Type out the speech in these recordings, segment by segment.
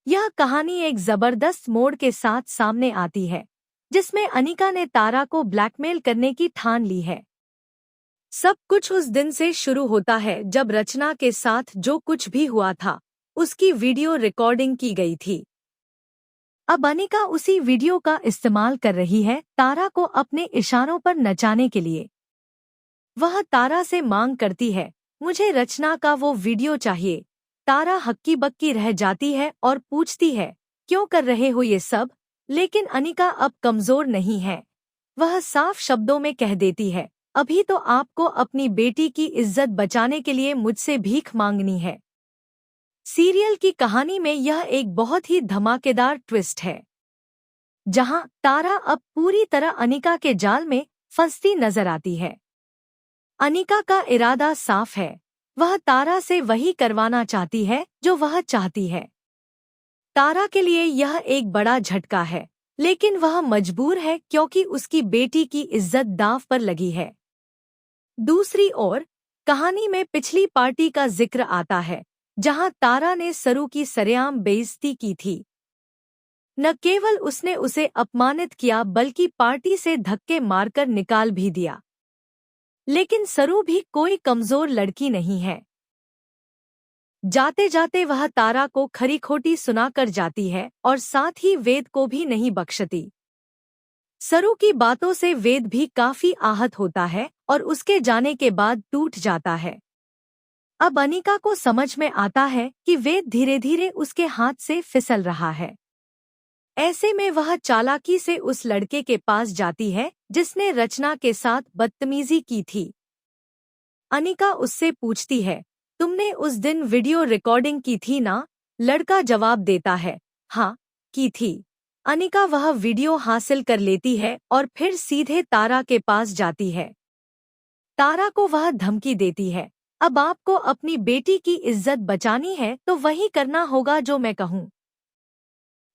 यह कहानी एक जबरदस्त मोड़ के साथ सामने आती है, जिसमें अनिका ने तारा को ब्लैकमेल करने की ठान ली है। सब कुछ उस दिन से शुरू होता है जब रचना के साथ जो कुछ भी हुआ था, उसकी वीडियो रिकॉर्डिंग की गई थी। अब अनिका उसी वीडियो का इस्तेमाल कर रही है तारा को अपने इशारों पर नचाने के लिए। वह तारा से मांग करती है, मुझे रचना का वो वीडियो चाहिए। तारा हक्की बक्की रह जाती है और पूछती है, क्यों कर रहे हो ये सब? लेकिन अनिका अब कमजोर नहीं है। वह साफ शब्दों में कह देती है, अभी तो आपको अपनी बेटी की इज्जत बचाने के लिए मुझसे भीख मांगनी है। सीरियल की कहानी में यह एक बहुत ही धमाकेदार ट्विस्ट है, जहां तारा अब पूरी तरह अनिका के जाल में फंसती नजर आती है। अनिका का इरादा साफ है, वह तारा से वही करवाना चाहती है जो वह चाहती है। तारा के लिए यह एक बड़ा झटका है, लेकिन वह मजबूर है क्योंकि उसकी बेटी की इज्जत दांव पर लगी है। दूसरी ओर कहानी में पिछली पार्टी का जिक्र आता है, जहां तारा ने सरू की सरेआम बेइज्जती की थी। न केवल उसने उसे अपमानित किया बल्कि पार्टी से धक्के मारकर निकाल भी दिया। लेकिन सरू भी कोई कमजोर लड़की नहीं है। जाते जाते वह तारा को खरी खोटी सुनाकर जाती है और साथ ही वेद को भी नहीं बख्शती। सरू की बातों से वेद भी काफी आहत होता है और उसके जाने के बाद टूट जाता है। अब अनिका को समझ में आता है कि वेद धीरे धीरे उसके हाथ से फिसल रहा है। ऐसे में वह चालाकी से उस लड़के के पास जाती है जिसने रचना के साथ बदतमीजी की थी। अनिका उससे पूछती है, तुमने उस दिन वीडियो रिकॉर्डिंग की थी ना? लड़का जवाब देता है, हाँ, की थी। अनिका वह वीडियो हासिल कर लेती है और फिर सीधे तारा के पास जाती है। तारा को वह धमकी देती है, अब आपको अपनी बेटी की इज्जत बचानी है तो वही करना होगा जो मैं कहूँ।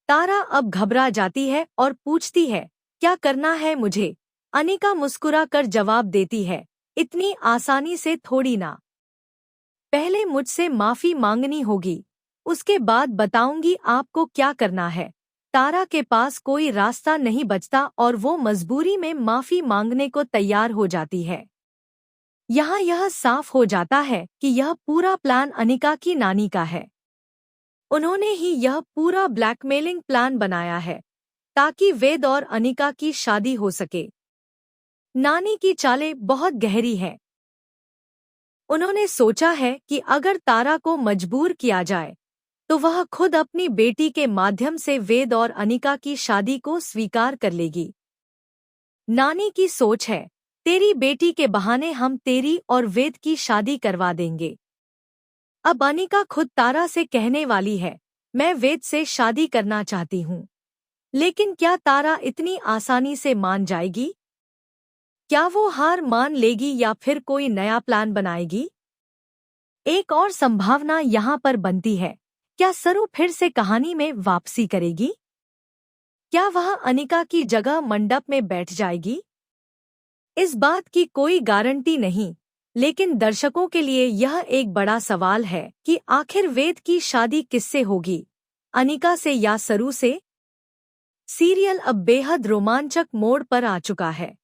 तारा अब घबरा जाती है और पूछती है, क्या करना है मुझे? अनिका मुस्कुरा कर जवाब देती है, इतनी आसानी से थोड़ी ना। पहले मुझसे माफी मांगनी होगी, उसके बाद बताऊंगी आपको क्या करना है। तारा के पास कोई रास्ता नहीं बचता और वो मजबूरी में माफी मांगने को तैयार हो जाती है। यहाँ यह साफ हो जाता है कि यह पूरा प्लान अनिका की नानी का है। उन्होंने ही यह पूरा ब्लैकमेलिंग प्लान बनाया है ताकि वेद और अनिका की शादी हो सके। नानी की चालें बहुत गहरी हैं। उन्होंने सोचा है कि अगर तारा को मजबूर किया जाए तो वह खुद अपनी बेटी के माध्यम से वेद और अनिका की शादी को स्वीकार कर लेगी। नानी की सोच है, तेरी बेटी के बहाने हम तेरी और वेद की शादी करवा देंगे। अब अनिका खुद तारा से कहने वाली है, मैं वेद से शादी करना चाहती हूँ। लेकिन क्या तारा इतनी आसानी से मान जाएगी? क्या वो हार मान लेगी या फिर कोई नया प्लान बनाएगी? एक और संभावना यहाँ पर बनती है, क्या सरू फिर से कहानी में वापसी करेगी? क्या वह अनिका की जगह मंडप में बैठ जाएगी? इस बात की कोई गारंटी नहीं, लेकिन दर्शकों के लिए यह एक बड़ा सवाल है कि आखिर वेद की शादी किससे होगी, अनिका से या सरू से? सीरियल अब बेहद रोमांचक मोड़ पर आ चुका है।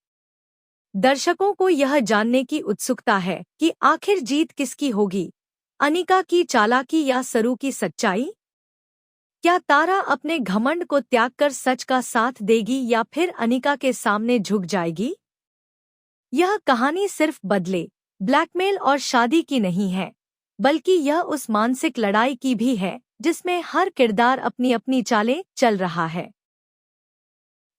दर्शकों को यह जानने की उत्सुकता है कि आखिर जीत किसकी होगी, अनिका की चालाकी या सरू की सच्चाई? क्या तारा अपने घमंड को त्याग कर सच का साथ देगी या फिर अनिका के सामने झुक जाएगी? यह कहानी सिर्फ बदले, ब्लैकमेल और शादी की नहीं है, बल्कि यह उस मानसिक लड़ाई की भी है जिसमें हर किरदार अपनी अपनी चालें चल रहा है।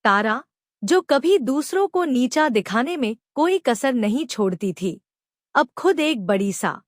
तारा, जो कभी दूसरों को नीचा दिखाने में कोई कसर नहीं छोड़ती थी, अब खुद एक बड़ी सा